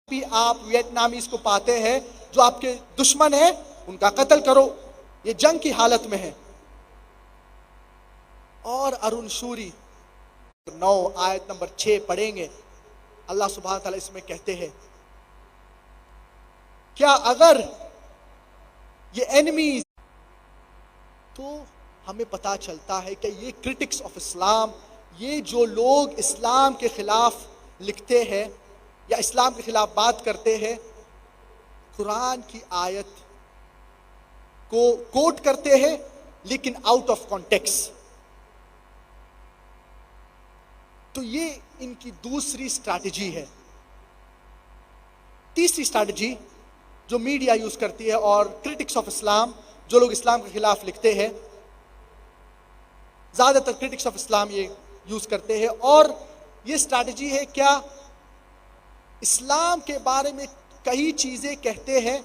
بھی آپ ویتنامیز کو پاتے ہیں جو آپ کے دشمن ہیں ان کا قتل کرو، یہ جنگ کی حالت میں ہے۔ اور ارون شوری 9 آیت نمبر 6 پڑھیں گے، اللہ سبحانہ تعالیٰ اس میں کہتے ہیں کیا اگر یہ اینیمیز، تو ہمیں پتا چلتا ہے کہ یہ کرٹکس آف اسلام، یہ جو لوگ اسلام کے خلاف لکھتے ہیں یا اسلام کے خلاف بات کرتے ہیں، قرآن کی آیت کو کوٹ کرتے ہیں لیکن آؤٹ آف کانٹیکس۔ تو یہ ان کی دوسری اسٹریٹجی ہے۔ تیسری اسٹریٹجی جو میڈیا یوز کرتی ہے اور کرٹکس آف اسلام، جو لوگ اسلام کے خلاف لکھتے ہیں، زیادہ تر کرٹکس آف اسلام یہ یوز کرتے ہیں، اور یہ اسٹریٹجی ہے کیا اسلام کے بارے میں کئی چیزیں کہتے ہیں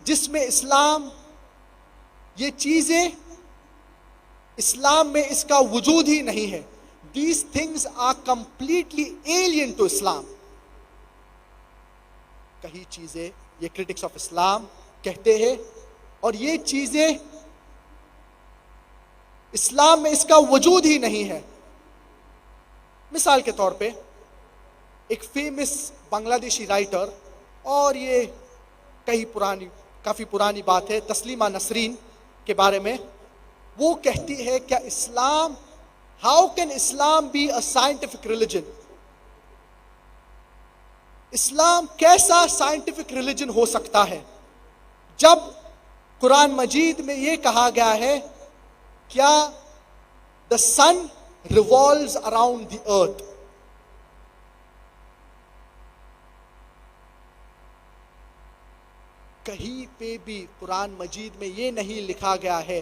جس میں اسلام، یہ چیزیں اسلام میں اس کا وجود ہی نہیں ہے۔ These things are completely alien to Islam۔ کئی چیزیں یہ کرٹکس آف اسلام کہتے ہیں اور یہ چیزیں اسلام میں اس کا وجود ہی نہیں ہے۔ مثال کے طور پہ ایک فیمس بنگلہ دیشی رائٹر، اور یہ کافی پرانی بات ہے، تسلیمہ نسرین کے بارے میں، وہ کہتی ہے کہ اسلام، how can Islam be a scientific religion? اسلام کیسا سائنٹیفک ریلیجن ہو سکتا ہے جب قرآن مجید میں یہ کہا گیا ہے کیا the sun revolves around the earth۔ کہیں پہ بھی قرآن مجید میں یہ نہیں لکھا گیا ہے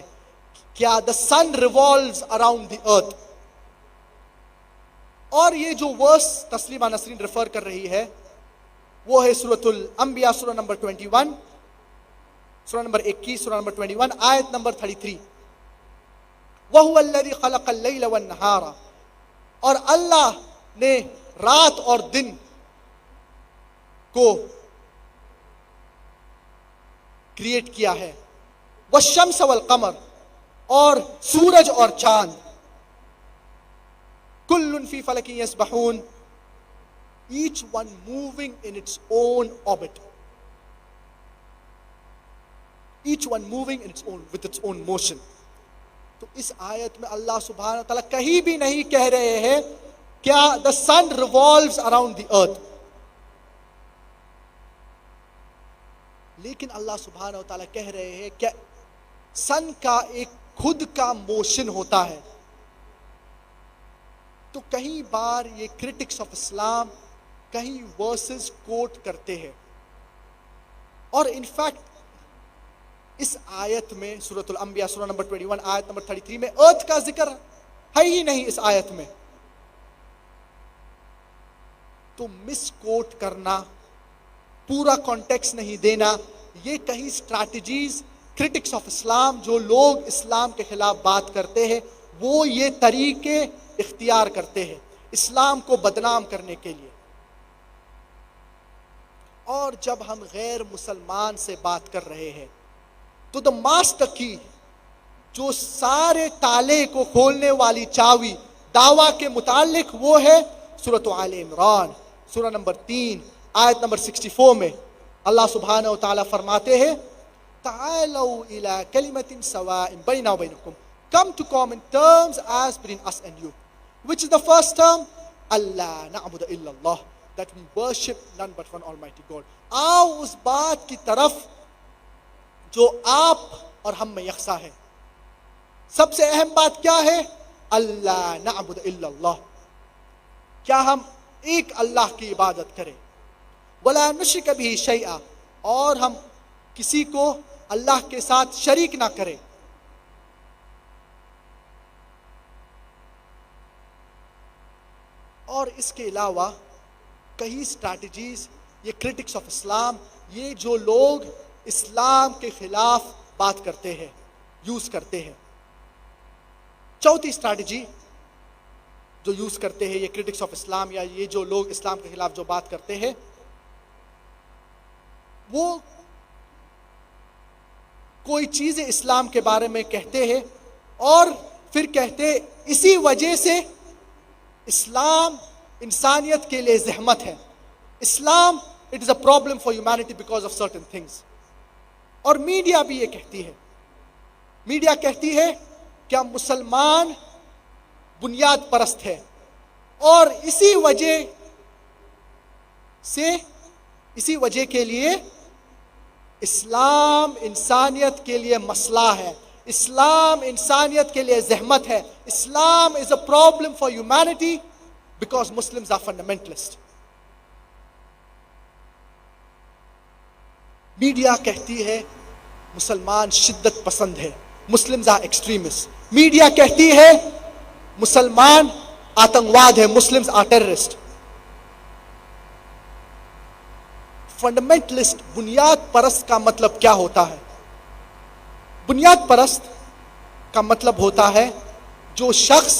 کیا the sun revolves around the earth۔ اور یہ جو ورس تسلیمہ نسرین ریفر کر رہی ہے وہ ہے سورۃ الانبیاء، سورہ نمبر 21، سورہ نمبر 21، سورہ نمبر 21 آیت نمبر 33۔ وَهُوَ الَّذِي خَلَقَ اللَّيْلَ وَالنَّهَارَ، اور اللہ نے رات اور دن کو کریٹ کیا ہے، وَالشَّمْسَ وَالْقَمَرَ، اور سورج اور چاند، كُلٌّ فِي فَلَكٍ يَسْبَحُونَ، each one moving in its own orbit، each one moving in its own with its own motion۔ تو اس آیت میں اللہ سبحانہ تعالیٰ کہیں بھی نہیں کہہ رہے ہیں کیا the sun revolves around the earth، لیکن اللہ سبحانہ تعالیٰ کہہ رہے ہیں کہ سن کا ایک خود کا موشن ہوتا ہے۔ تو کئی بار یہ کرٹکس آف اسلام کہیں ورسز کوٹ کرتے ہیں، اور انفیکٹ اس آیت میں سورۃ الانبیاء سورہ نمبر 21 آیت نمبر 33 میں ارتھ کا ذکر ہے ہی نہیں اس آیت میں۔ تو مس کوٹ کرنا، پورا کانٹیکس نہیں دینا، یہ کہیں اسٹریٹجیز کرٹکس آف اسلام، جو لوگ اسلام کے خلاف بات کرتے ہیں، وہ یہ طریقے اختیار کرتے ہیں اسلام کو بدنام کرنے کے لیے۔ اور جب ہم غیر مسلمان سے بات کر رہے ہیں تو the master key، جو سارے تالے کو کھولنے والی چاوی دعویٰ کے متعلق، وہ ہے سورۃ آل عمران، سورہ نمبر 3 آیت نمبر 64 میں اللہ سبحانہ وتعالیٰ فرماتے ہیں تعالوا الى کلمۃ سواء بیننا وبینکم، come to common terms as between us and you۔ Which is the first term؟ اللہ نعبد الا اللہ، that we worship none but one almighty God۔ آؤ اس بات کی طرف جو آپ اور ہم میں یکساں ہے۔ سب سے اہم بات کیا ہے؟ اللہ نعبد الا اللہ، کیا ہم ایک اللہ کی عبادت کریں، ولا نشرک بہ شیئا، اور ہم کسی کو اللہ کے ساتھ شریک نہ کریں۔ اور اس کے علاوہ کئی اسٹریٹجیز یہ کرٹکس آف اسلام، یہ جو لوگ اسلام کے خلاف بات کرتے ہیں، یوز کرتے ہیں۔ چوتھی اسٹریٹجی جو یوز کرتے ہیں، یہ کرٹکس آف اسلام یا یہ جو لوگ اسلام کے خلاف جو بات کرتے ہیں، وہ کوئی چیزیں اسلام کے بارے میں کہتے ہیں اور پھر کہتے ہیں اسی وجہ سے اسلام انسانیت کے لیے زحمت ہے، Islam it is a problem for humanity because of certain things. اور میڈیا بھی یہ کہتی ہے، میڈیا کہتی ہے کہ مسلمان بنیاد پرست ہے اور اسی وجہ کے لیے اسلام انسانیت کے لیے مسئلہ ہے، اسلام انسانیت کے لیے زحمت ہے، اسلام is a problem for humanity because Muslims are fundamentalist. Media کہتی ہے مسلمان شدت پسند ہے، مسلمز آر ایکسٹریمسٹ. میڈیا کہتی ہے مسلمان آتنکواد ہے، مسلمز آر ٹیررسٹ. فنڈامنٹلسٹ بنیاد پرست کا مطلب کیا ہوتا ہے؟ بنیاد پرست کا مطلب ہوتا ہے جو شخص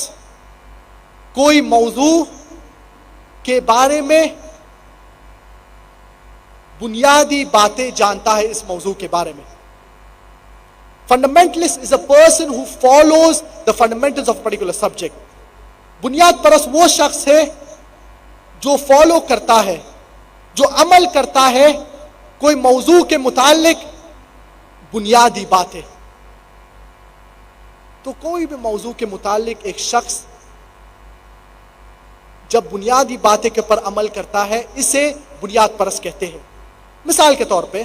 کوئی موضوع کے بارے میں بنیادی باتیں جانتا ہے اس موضوع کے بارے میں. Fundamentalist is a person who follows the fundamentals of a particular subject. بنیاد پرست وہ شخص ہے جو فالو کرتا ہے، جو عمل کرتا ہے کوئی موضوع کے متعلق بنیادی باتیں. تو کوئی بھی موضوع کے متعلق ایک شخص جب بنیادی باتیں کے پر عمل کرتا ہے اسے بنیاد پرست کہتے ہیں. مثال کے طور پہ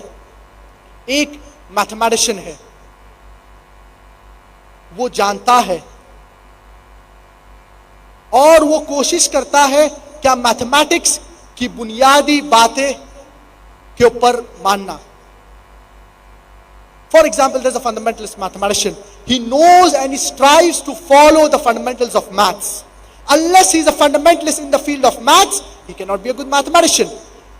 ایک میتھمیٹیشین ہے، وہ جانتا ہے اور وہ کوشش کرتا ہے کیا میتھمیٹکس کی بنیادی باتیں کے اوپر ماننا. For example, there's a fundamentalist mathematician. He knows and he strives to follow the fundamentals of maths. Unless he's a fundamentalist in the field of maths, he cannot be a good mathematician.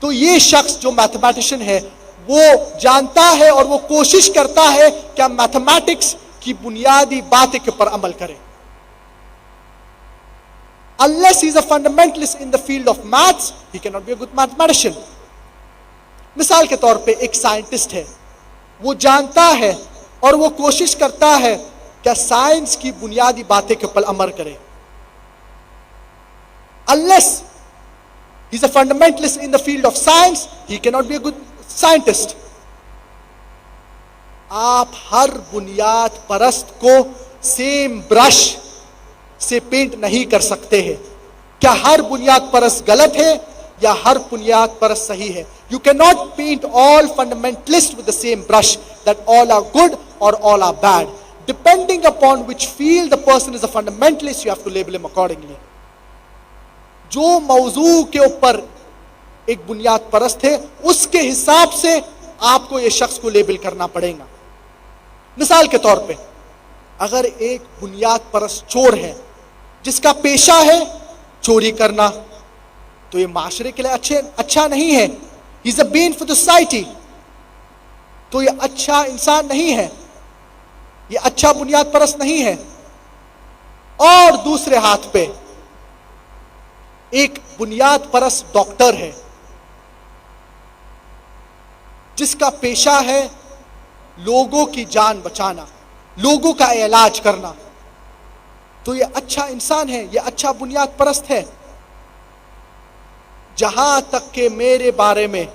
تو یہ شخص جو mathematician ہے وہ جانتا ہے اور وہ کوشش کرتا ہے کہ میتھمیٹکس کی بنیادی باتیں کے پر عمل کرے. Unless he's a fundamentalist in the field of maths, he cannot be a good mathematician. مثال کے طور پہ ایک سائنٹسٹ ہے، وہ جانتا ہے اور وہ کوشش کرتا ہے کہ سائنس کی بنیادی باتیں کے پر عمل کرے. Unless he's a fundamentalist in the field of science, he cannot be a good scientist. آپ ہر بنیاد پرست کو سیم برش سے پینٹ نہیں کر سکتے ہیں. کیا ہر بنیاد پرست غلط ہے یا ہر بنیاد پرست صحیح ہے؟ You cannot paint all fundamentalists with the same brush, that all are good or all are bad. Depending upon which field the person is a fundamentalist, you have to label him accordingly. جو موضوع کے اوپر ایک بنیاد پرست ہے اس کے حساب سے آپ کو یہ شخص کو لیبل کرنا پڑے گا. مثال کے طور پہ اگر ایک بنیاد پرست چور ہے جس کا پیشہ ہے چوری کرنا، تو یہ معاشرے کے لیے اچھا نہیں ہے. He is a bane for the society. تو یہ اچھا انسان نہیں ہے، یہ اچھا بنیاد پرست نہیں ہے. اور دوسرے ہاتھ پہ ایک بنیاد پرست ڈاکٹر ہے جس کا پیشہ ہے لوگوں کی جان بچانا، لوگوں کا علاج کرنا، تو یہ اچھا انسان ہے، یہ اچھا بنیاد پرست ہے. جہاں تک کہ میرے بارے میں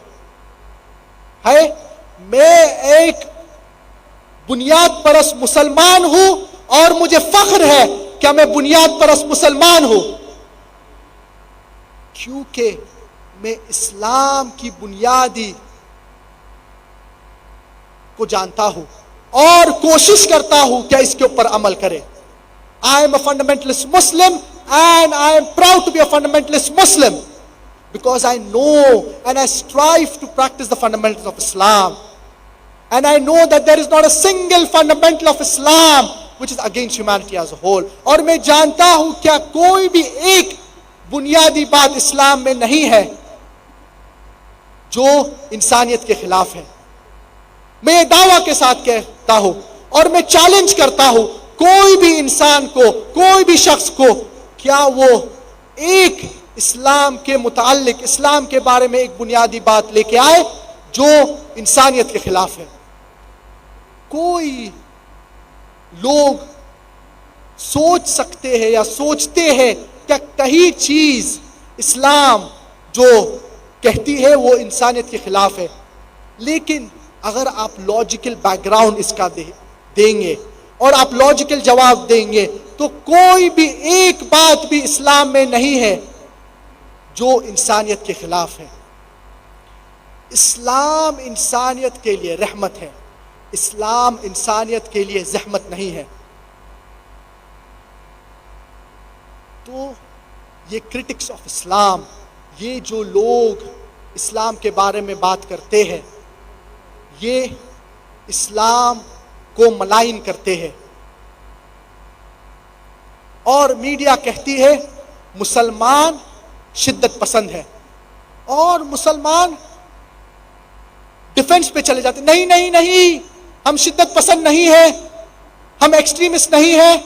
ہے، میں ایک بنیاد پرست مسلمان ہوں اور مجھے فخر ہے کہ میں بنیاد پرست مسلمان ہوں، کیونکہ میں اسلام کی بنیادی کو جانتا ہوں اور کوشش کرتا ہوں کہ اس کے اوپر عمل کرے. I am a fundamentalist Muslim and I am proud to be a fundamentalist Muslim because I know and I strive to practice the fundamentals of Islam. And I know that there is not a single fundamental of Islam which is against humanity as a whole. اور میں جانتا ہوں کیا کوئی بھی ایک بنیادی بات اسلام میں نہیں ہے جو انسانیت کے خلاف ہے. میں یہ دعویٰ کے ساتھ کہتا ہوں اور میں چیلنج کرتا ہوں کوئی بھی انسان کو، کوئی بھی شخص کو کیا وہ ایک اسلام کے متعلق، اسلام کے بارے میں ایک بنیادی بات لے کے آئے جو انسانیت کے خلاف ہے؟ کوئی لوگ سوچ سکتے ہیں یا سوچتے ہیں کہ کہیں چیز اسلام جو کہتی ہے وہ انسانیت کے خلاف ہے، لیکن اگر آپ لاجیکل بیک گراؤنڈ اس کا دیں گے اور آپ لاجیکل جواب دیں گے تو کوئی بھی ایک بات بھی اسلام میں نہیں ہے جو انسانیت کے خلاف ہے۔ اسلام انسانیت کے لیے رحمت ہے، اسلام انسانیت کے لیے زحمت نہیں ہے۔ تو یہ کرٹکس آف اسلام، یہ جو لوگ اسلام کے بارے میں بات کرتے ہیں، یہ اسلام کو ملائن کرتے ہیں، اور میڈیا کہتی ہے مسلمان شدت پسند ہے، اور مسلمان ڈیفنس پہ چلے جاتے، نہیں نہیں نہیں، ہم شدت پسند نہیں ہیں، ہم ایکسٹریمسٹ نہیں ہیں۔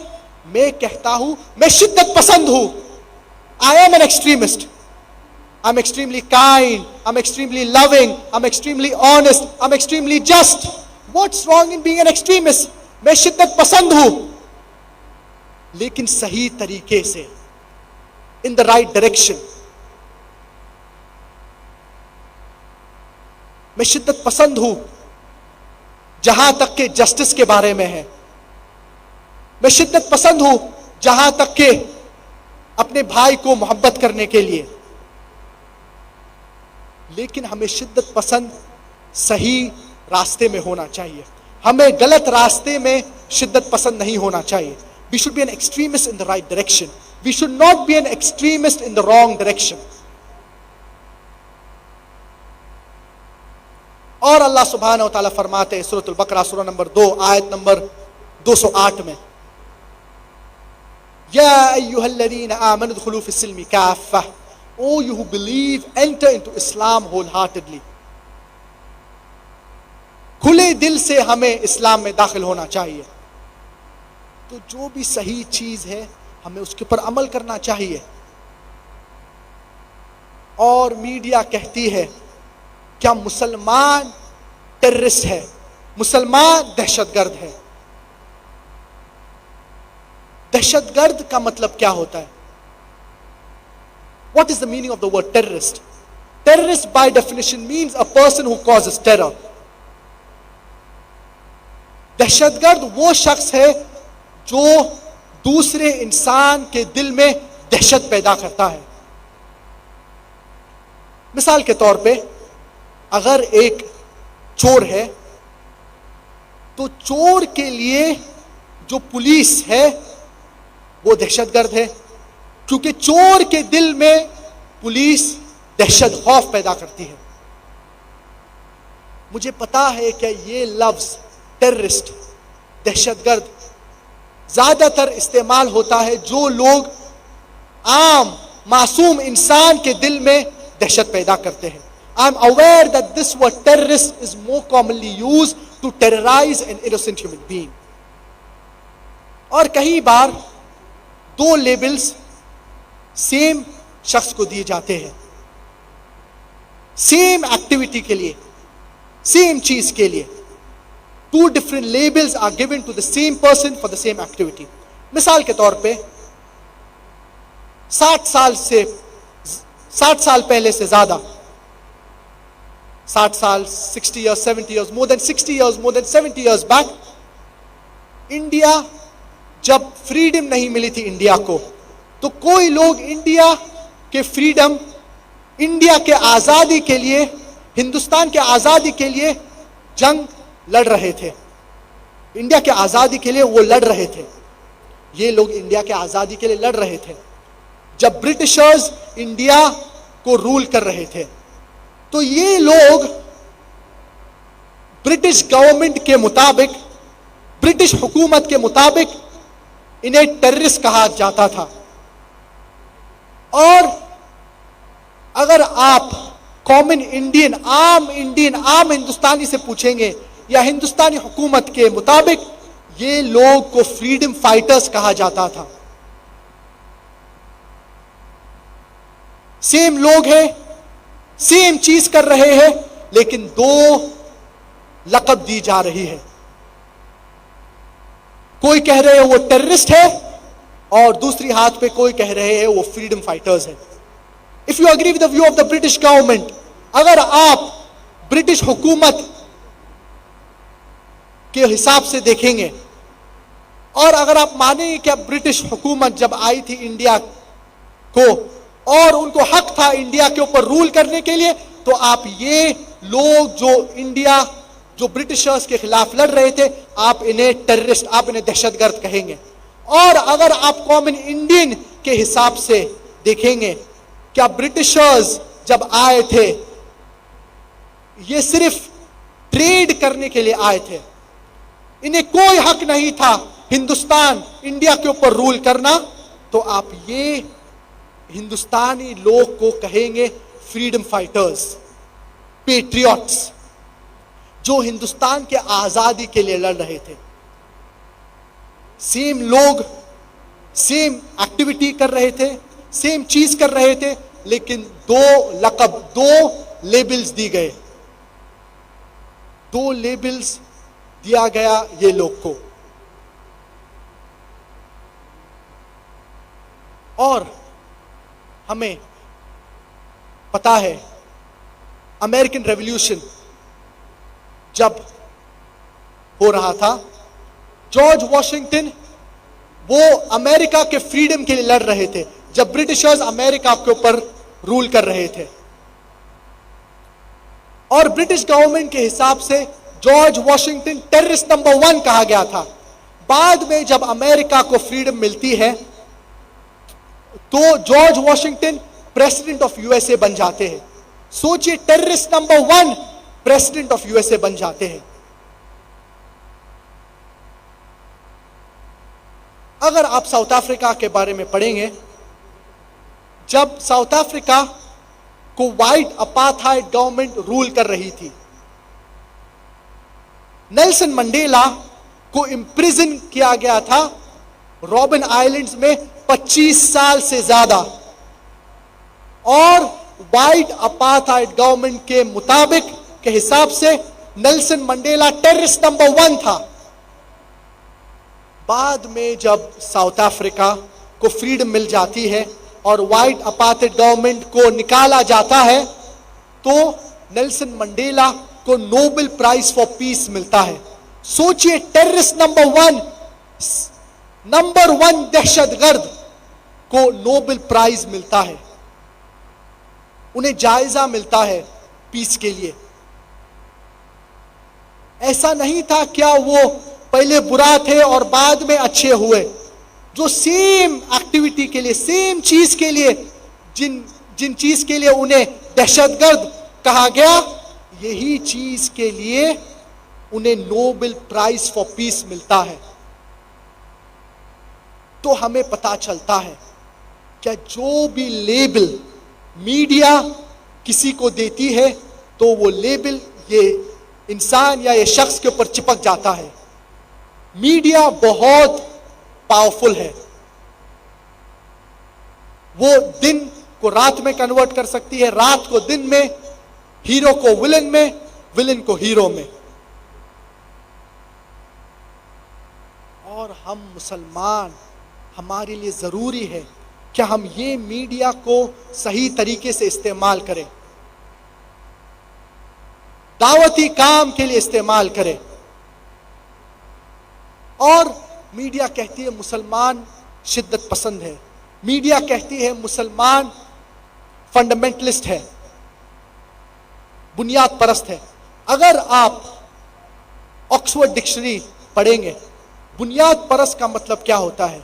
میں کہتا ہوں میں شدت پسند ہوں، I am an extremist. I'm extremely kind, I'm extremely loving, I'm extremely honest, I'm extremely just. What's wrong in being an extremist? میں شدت پسند ہوں، لیکن صحیح طریقے سے، in the right direction. میں شدت پسند ہوں جہاں تک کہ جسٹس کے بارے میں ہے، میں شدت پسند ہوں جہاں تک کہ اپنے بھائی کو محبت کرنے کے لیے، لیکن ہمیں شدت پسند صحیح راستے میں ہونا چاہیے، ہمیں غلط راستے میں شدت پسند نہیں ہونا چاہیے۔ We should be an extremist in the right direction. We should not be an extremist in the wrong direction. اور اللہ سبحانہ و تعالیٰ فرماتے ہیں سورۃ البقرہ سورہ نمبر 2 آیت نمبر 208 میں، یا ایھا الذین آمنوا ادخلوا فی السلم کافہ، O you who believe, enter into Islam wholeheartedly. کھلے دل سے ہمیں اسلام میں داخل ہونا چاہیے۔ تو جو بھی صحیح چیز ہے ہمیں اس کے اوپر عمل کرنا چاہیے۔ اور میڈیا کہتی ہے کیا مسلمان ٹیررسٹ ہے، مسلمان دہشت گرد ہے۔ دہشت گرد کا مطلب کیا ہوتا ہے؟ What is the meaning of the word terrorist? Terrorist by definition means a person who causes terror. دہشت گرد وہ شخص ہے جو دوسرے انسان کے دل میں دہشت پیدا کرتا ہے۔ مثال کے طور پہ اگر ایک چور ہے تو چور کے لیے جو پولیس ہے وہ دہشت گرد ہے، کیونکہ چور کے دل میں پولیس دہشت خوف پیدا کرتی ہے۔ مجھے پتا ہے کہ یہ لفظ ٹیررسٹ، دہشت گرد، زیادہ تر استعمال ہوتا ہے جو لوگ عام معصوم انسان کے دل میں دہشت پیدا کرتے ہیں۔ I'm aware that this word terrorist is more commonly used to terrorize an innocent human being. اور کئی بار دو لیبلز سیم شخص کو دیے جاتے ہیں، سیم ایکٹیویٹی کے لیے، سیم چیز کے لیے۔ Two different labels are given to the same person for the same activity. مثال کے طور پہ 60 سال پہلے سے زیادہ، 60 سال 60 years 70 years more than 60 years more than 70 years back، India جب فریڈم نہیں ملی تھی انڈیا کو، تو کوئی لوگ انڈیا کے فریڈم، انڈیا کے آزادی کے لیے، ہندوستان کے آزادی کے لیے جنگ لڑ رہے تھے، انڈیا کے آزادی کے لیے وہ لڑ رہے تھے۔ یہ لوگ انڈیا کے آزادی کے لیے لڑ رہے تھے جب برٹشرز انڈیا کو رول کر رہے تھے۔ تو یہ لوگ برٹش گورنمنٹ کے مطابق، برٹش حکومت کے مطابق انہیں ٹیررسٹ کہا جاتا تھا۔ اور اگر آپ کامن انڈین، عام ہندوستانی سے پوچھیں گے یا ہندوستانی حکومت کے مطابق یہ لوگ کو فریڈم فائٹرز کہا جاتا تھا۔ سیم لوگ ہیں, سیم چیز کر رہے ہیں, لیکن دو لقب دی جا رہی ہے. کوئی کہہ رہے ہیں وہ ٹیررسٹ ہے, اور دوسری ہاتھ پہ کوئی کہہ رہے ہیں وہ فریڈم فائٹرز ہیں. If you agree with the view of the British government, اگر آپ برٹش حکومت کے حساب سے دیکھیں گے, اور اگر آپ مانیں گے کہ برٹش حکومت جب آئی تھی انڈیا کو اور ان کو حق تھا انڈیا کے اوپر رول کرنے کے لیے, تو آپ یہ لوگ جو برٹشرز کے خلاف لڑ رہے تھے, آپ انہیں ٹیررسٹ, آپ انہیں دہشت گرد کہیں گے. اور اگر آپ کامن انڈین کے حساب سے دیکھیں گے, کیا برٹشرز جب آئے تھے یہ صرف ٹریڈ کرنے کے لیے آئے تھے, انہیں کوئی حق نہیں تھا ہندوستان انڈیا کے اوپر رول کرنا, تو آپ یہ ہندوستانی لوگ کو کہیں گے فریڈم فائٹرز, پیٹریوٹس, جو ہندوستان کے آزادی کے لیے لڑ رہے تھے. سیم لوگ سیم ایکٹیویٹی کر رہے تھے, سیم چیز کر رہے تھے, لیکن دو لقب, دو لیبلز دی گئے, دو لیبلز دیا گیا یہ لوگ کو. اور ہمیں پتا ہے امریکن ریولیوشن جب ہو رہا تھا, جارج واشنگٹن وہ امریکہ کے فریڈم کے لیے لڑ رہے تھے جب برٹشرز امریکہ کے اوپر رول کر رہے تھے. اور برٹش گورنمنٹ کے حساب سے جارج واشنگٹن ٹیررسٹ نمبر 1 کہا گیا تھا. بعد میں جب امریکہ کو فریڈم ملتی ہے تو George Washington president of U S A بن جاتے ہیں. سوچئے, terrorist number 1 president of U S A بن جاتے ہیں. اگر آپ ساؤتھ افریقہ کے بارے میں پڑھیں گے, جب ساؤتھ افریقہ کو وائٹ اپارتھائڈ گورنمنٹ رول کر رہی تھی, نیلسن منڈیلا کو امپریزن کیا گیا تھا رابن آئلینڈز میں 25 سال سے زیادہ, اور وائٹ اپارتھائڈ گورنمنٹ کے مطابق کے حساب سے نیلسن منڈیلا ٹیررسٹ نمبر 1 تھا. بعد میں جب ساؤتھ افریقہ کو فریڈم مل جاتی ہے اور وائٹ اپارتھائڈ گورنمنٹ کو نکالا جاتا ہے, تو نیلسن منڈیلا کو نوبل پرائز فار پیس ملتا ہے. سوچئے, ٹیررسٹ نمبر 1 دہشت گرد کو نوبل پرائز ملتا ہے, انہیں جائزہ ملتا ہے پیس کے لیے. ایسا نہیں تھا کیا وہ پہلے برا تھے اور بعد میں اچھے ہوئے. جو سیم ایکٹیویٹی کے لیے, سیم چیز کے لیے, جن چیز کے لیے انہیں دہشت گرد کہا گیا, یہی چیز کے لیے انہیں نوبل پرائز فار پیس ملتا ہے. تو ہمیں پتا چلتا ہے کہ جو بھی لیبل میڈیا کسی کو دیتی ہے, تو وہ لیبل یہ انسان یا یہ شخص کے اوپر چپک جاتا ہے. میڈیا بہت پاورفل ہے, وہ دن کو رات میں کنورٹ کر سکتی ہے, رات کو دن میں, ہیرو کو ولن میں, ولن کو ہیرو میں. اور ہم مسلمان, ہمارے لیے ضروری ہے کہ ہم یہ میڈیا کو صحیح طریقے سے استعمال کریں, دعوتی کام کے لیے استعمال کریں. اور میڈیا کہتی ہے مسلمان شدت پسند ہے, میڈیا کہتی ہے مسلمان فنڈامنٹلسٹ ہے, بنیاد پرست ہے. اگر آپ آکسفورڈ ڈکشنری پڑھیں گے, بنیاد پرست کا مطلب کیا ہوتا ہے؟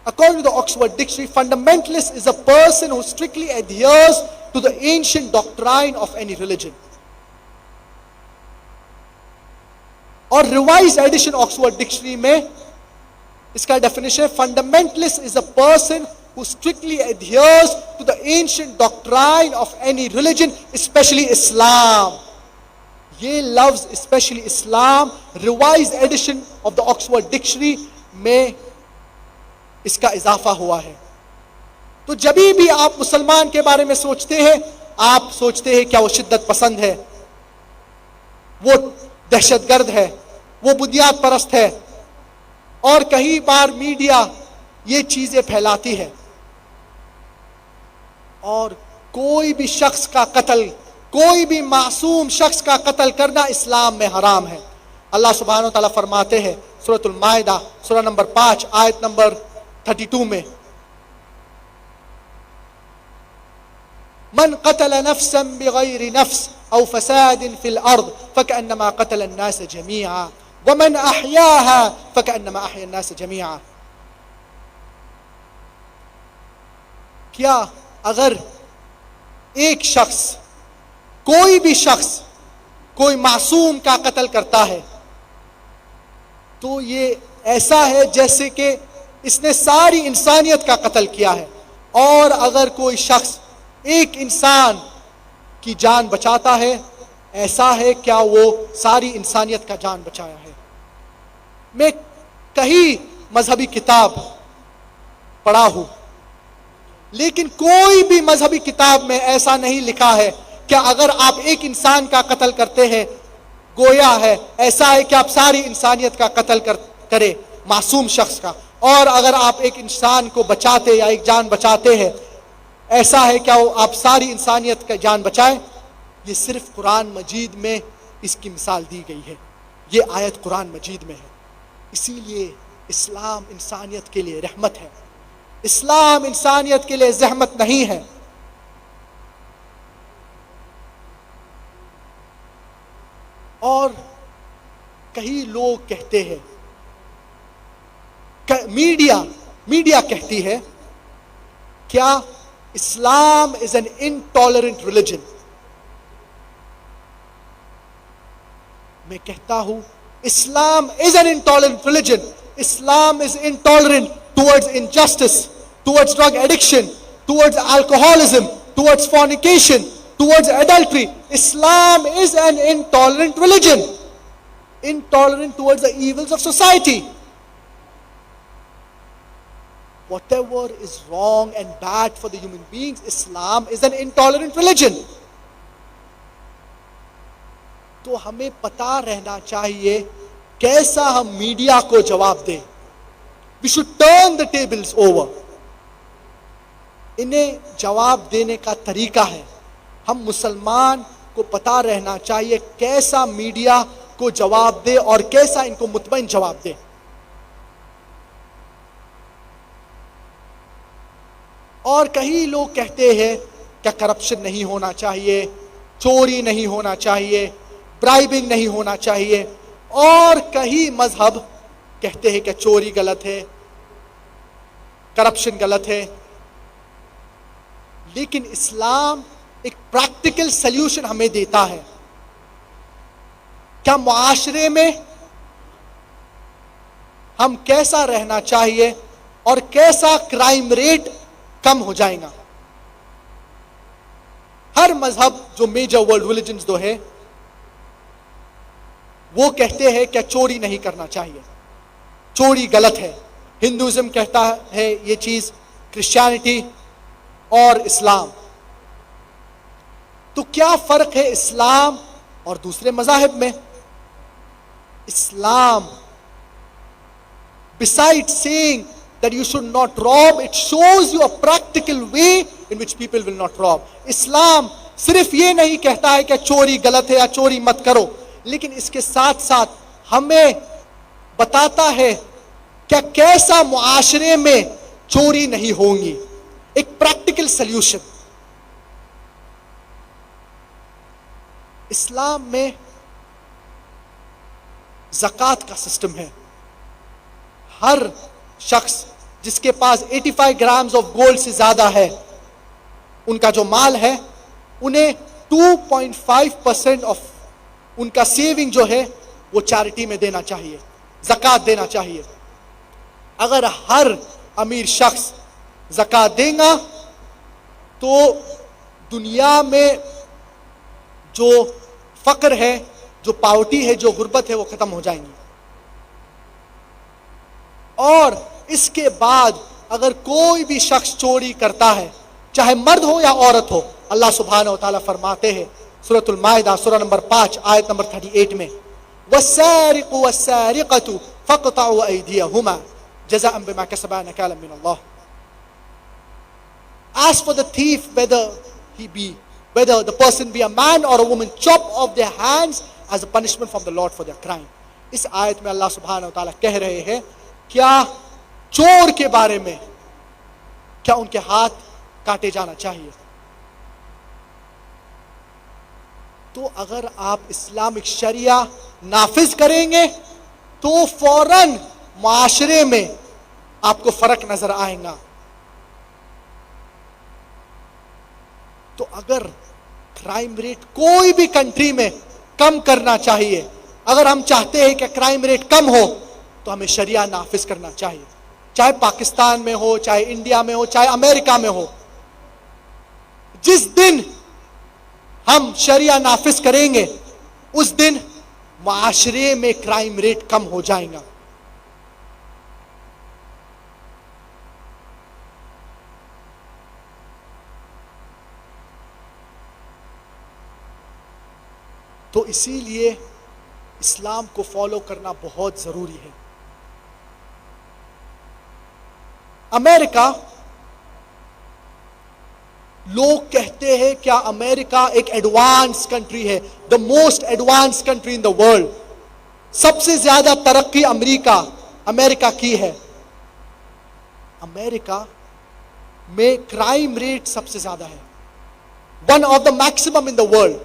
According to the Oxford Dictionary, fundamentalist is a person who strictly adheres to the ancient doctrine of any religion. اور ریوائز ایڈیشن آکسفورڈ ڈکشنری میں اس کا ڈیفینیشن ہے, fundamentalist is a person who strictly adheres to the ancient doctrine of any religion, especially Islam. یہ لفظ especially Islam revise addition of the Oxford dictionary میں اس کا اضافہ ہوا ہے. تو جبھی بھی آپ مسلمان کے بارے میں سوچتے ہیں، آپ سوچتے ہیں کیا وہ شدت پسند ہے، وہ دہشت گرد ہے، وہ بنیاد پرست ہے، اور کئی بار میڈیا یہ چیزیں پھیلاتی ہے. اور کوئی بھی شخص کا قتل، کوئی بھی معصوم شخص کا قتل کرنا اسلام میں حرام ہے. اللہ سبحانہ و تعالیٰ فرماتے ہیں سورۃ المائدہ سورہ نمبر 5 آیت نمبر 32 میں، من قتل نفسا بغیر نفس او فساد فی الارض فکأنما قتل الناس جميعا ومن احیاها فکأنما احیا الناس جميعا. کیا اگر ایک شخص، کوئی بھی شخص کوئی معصوم کا قتل کرتا ہے تو یہ ایسا ہے جیسے کہ اس نے ساری انسانیت کا قتل کیا ہے. اور اگر کوئی شخص ایک انسان کی جان بچاتا ہے، ایسا ہے کیا وہ ساری انسانیت کا جان بچایا ہے. میں کئی مذہبی کتاب پڑھا ہوں، لیکن کوئی بھی مذہبی کتاب میں ایسا نہیں لکھا ہے کہ اگر آپ ایک انسان کا قتل کرتے ہیں گویا ہے ایسا ہے کہ آپ ساری انسانیت کا قتل کرے معصوم شخص کا، اور اگر آپ ایک انسان کو بچاتے یا ایک جان بچاتے ہیں ایسا ہے کیا آپ ساری انسانیت کا جان بچائیں. یہ صرف قرآن مجید میں اس کی مثال دی گئی ہے، یہ آیت قرآن مجید میں ہے. اسی لیے اسلام انسانیت کے لیے رحمت ہے، اسلام انسانیت کے لیے زحمت نہیں ہے. اور کئی لوگ کہتے ہیں، میڈیا کہتی ہے کیا اسلام از این انٹالرنٹ ریلیجن. میں کہتا ہوں اسلام از این انٹالرنٹ ریلیجن. اسلام is intolerant towards injustice, towards drug addiction, towards alcoholism, towards fornication, towards adultery. Islam is an intolerant religion, intolerant towards the evils of society. Whatever is wrong and bad for the human beings, Islam is an intolerant religion. تو ہمیں پتا رہنا چاہیے کیسا ہم media کو جواب دیں. We should turn the tables over. انہیں جواب دینے کا طریقہ ہے، ہم مسلمان کو پتا رہنا چاہیے کیسا میڈیا کو جواب دے اور کیسا ان کو مطمئن جواب دے. اور کئی لوگ کہتے ہیں کہ کرپشن نہیں ہونا چاہیے، چوری نہیں ہونا چاہیے، برائبنگ نہیں ہونا چاہیے. اور کئی مذہب کہتے ہیں کہ چوری غلط ہے، کرپشن غلط ہے. لیکن اسلام ایک پریکٹیکل سلیوشن ہمیں دیتا ہے. کیا معاشرے میں ہم کیسا رہنا چاہیے اور کیسا کرائم ریٹ کم ہو جائے گا. ہر مذہب جو میجر ورلڈ ریلیجنز جو ہے وہ کہتے ہیں کہ چوری نہیں کرنا چاہیے، چوری غلط ہے. ہندوازم کہتا ہے یہ چیز، کرسچینٹی اور اسلام. تو کیا فرق ہے اسلام اور دوسرے مذاہب میں؟ اسلام besides saying that you should not rob, it shows you a practical way in which people will not rob. اسلام صرف یہ نہیں کہتا ہے کہ چوری غلط ہے یا چوری مت کرو، لیکن اس کے ساتھ ساتھ ہمیں بتاتا ہے کہ کیسا معاشرے میں چوری نہیں ہوں گی. ایک پریکٹیکل سلیوشن. اسلام میں زکوٰۃ کا سسٹم ہے. ہر شخص جس کے پاس 85 گرامز آف گولڈ سے زیادہ ہے، ان کا جو مال ہے، انہیں 2.5% آف ان کا سیونگ جو ہے وہ چیریٹی میں دینا چاہیے، زکوٰۃ دینا چاہیے. اگر ہر امیر شخص زکوٰۃ دے گا تو دنیا میں جو فقر ہے، جو پاورٹی ہے، جو غربت ہے، وہ ختم ہو جائیں گی. اور اس کے بعد اگر کوئی بھی شخص چوری کرتا ہے چاہے مرد ہو یا عورت ہو, اللہ سبحانہ و تعالیٰ فرماتے ہیں سورۃ المائدہ سورہ نمبر 5 آیت نمبر 38 میں, والسارق والسارقة فاقطعوا أيديهما جزاء بما كسبا نكالا من الله. As for the thief, whether the person be a man or a woman, chop off their hands as a punishment from the Lord for their crime. اس آیت میں اللہ سبحانہ و تعالیٰ کہہ رہے ہیں کیا چور کے بارے میں کیا ان کے ہاتھ کاٹے جانا چاہیے. تو اگر آپ اسلامک شریعہ نافذ کریں گے تو فوراً معاشرے میں آپ کو فرق نظر آئے گا. تو اگر کرائم ریٹ کوئی بھی کنٹری میں کم کرنا چاہیے, اگر ہم چاہتے ہیں کہ کرائم ریٹ کم ہو تو ہمیں شریعہ نافذ کرنا چاہیے, چاہے پاکستان میں ہو, چاہے انڈیا میں ہو, چاہے امریکہ میں ہو. جس دن ہم شریعہ نافذ کریں گے اس دن معاشرے میں کرائم ریٹ کم ہو جائے گا. تو اسی لیے اسلام کو فالو کرنا بہت ضروری ہے. امریکہ, لوگ کہتے ہیں کیا امریکہ ایک ایڈوانس کنٹری ہے, the most advance country in the world, سب سے زیادہ ترقی امریکہ کی ہے. امریکہ میں کرائم ریٹ سب سے زیادہ ہے, one of the maximum in the world.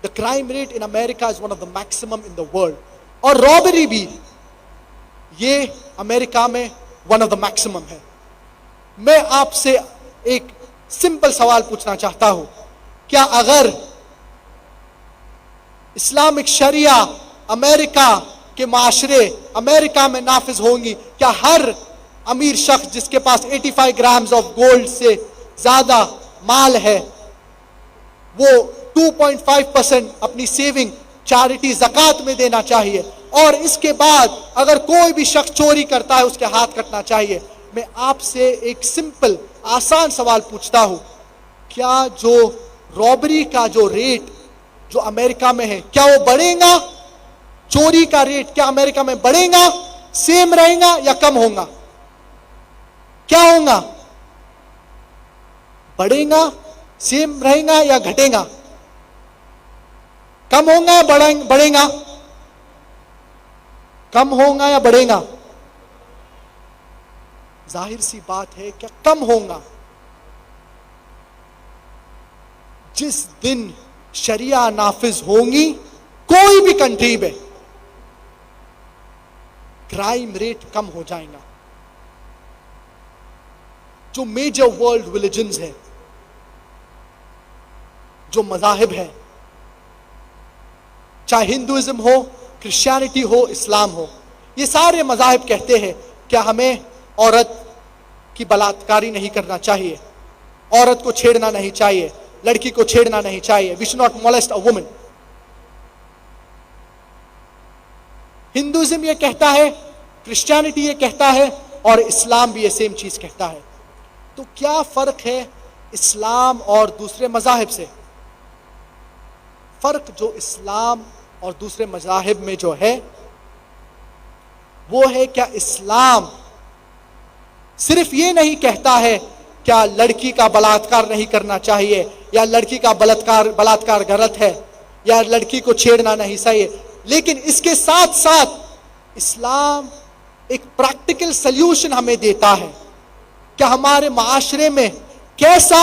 The crime rate in America is one of the maximum in the world. اور robbery بھی یہ امریکہ میں one of the maximum ہے. میں آپ سے ایک سمپل سوال پوچھنا چاہتا ہوں, کیا اگر اسلامک شریعہ امریکہ کے معاشرے امریکہ میں نافذ ہوں گی, کیا ہر امیر شخص جس کے پاس 85 گرامز آف گولڈ سے زیادہ مال ہے وہ 2.5% اپنی سیونگ چیریٹی زکوٰۃ میں دینا چاہیے, اور اس کے بعد اگر کوئی بھی شخص چوری کرتا ہے اس کے ہاتھ کٹنا چاہیے. میں آپ سے ایک سمپل آسان سوال پوچھتا ہوں, کیا جو رابری کا جو ریٹ جو امریکہ میں ہے کیا وہ بڑھے گا؟ چوری کا ریٹ کیا امریکہ میں بڑھے گا, سیم رہے گا یا کم ہوگا؟ کیا ہوگا؟ بڑھے گا, سیم رہے گا یا گھٹے گا؟ کم ہوگا یا بڑھے گا؟ کم ہوگا یا بڑھے گا؟ ظاہر سی بات ہے کہ کم ہوگا. جس دن شریعہ نافذ ہونگی کوئی بھی کنٹری میں کرائم ریٹ کم ہو جائے گا. جو میجر ورلڈ ریلیجنز ہیں, جو مذاہب ہیں, چاہے ہندوازم ہو, کرسچینٹی ہو, اسلام ہو, یہ سارے مذاہب کہتے ہیں کہ ہمیں عورت کی بلاತ್ಕಾری نہیں کرنا چاہیے, عورت کو چھیڑنا نہیں چاہیے, لڑکی کو چھیڑنا نہیں چاہیے. We should not molest a woman. Hinduism یہ کہتا ہے, کرسچینٹی یہ کہتا ہے, اور اسلام بھی یہ سیم چیز کہتا ہے. تو کیا فرق ہے اسلام اور دوسرے مذاہب سے؟ فرق جو اسلام اور دوسرے مذاہب میں جو ہے وہ ہے کیا اسلام صرف یہ نہیں کہتا ہے کیا لڑکی کا بلاತ್ಕಾರ نہیں کرنا چاہیے, یا لڑکی کا بلاತ್ಕಾರ غلط ہے, یا لڑکی کو چھیڑنا نہیں صحیح, لیکن اس کے ساتھ ساتھ اسلام ایک پریکٹیکل سلیوشن ہمیں دیتا ہے کہ ہمارے معاشرے میں کیسا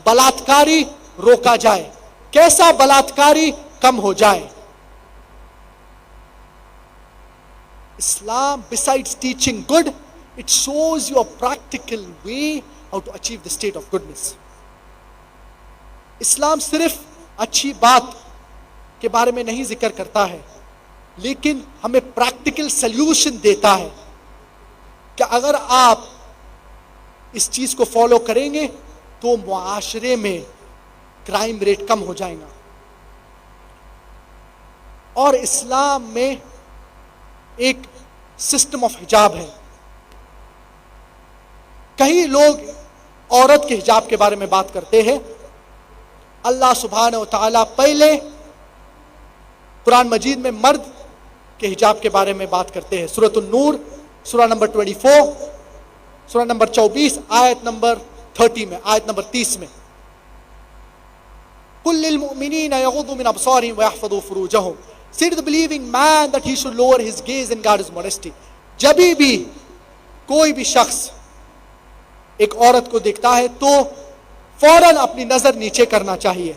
بلاತ್ಕಾری روکا جائے, کیسا بلاತ್ಕಾری کم ہو جائے. Islam, besides teaching good, it shows you a practical way how to achieve the state of goodness. اسلام صرف اچھی بات کے بارے میں نہیں ذکر کرتا ہے, لیکن ہمیں پریکٹیکل سلیوشن دیتا ہے کہ اگر آپ اس چیز کو فالو کریں گے تو معاشرے میں کرائم ریٹ کم ہو جائے گا. اور اسلام میں ایک سسٹم آف حجاب ہے. کئی لوگ عورت کے حجاب کے بارے میں بات کرتے ہیں. اللہ سبحانہ و تعالیٰ پہلے قرآن مجید میں مرد کے حجاب کے بارے میں بات کرتے ہیں. سورۃ النور سورہ نمبر 24، سورہ نمبر 24 آیت نمبر 30 میں، آیت نمبر 30 میں، قُلْ لِلْمُؤْمِنِينَ يَغُضُّوا مِنْ أَبْصَارِهِمْ وَيَحْفَظُوا فُرُوجَهُمْ. Say to the believing man that he should lower his gaze and guard his modesty. جبھی بھی کوئی بھی شخص ایک عورت کو دیکھتا ہے تو فوراً اپنی نظر نیچے کرنا چاہیے.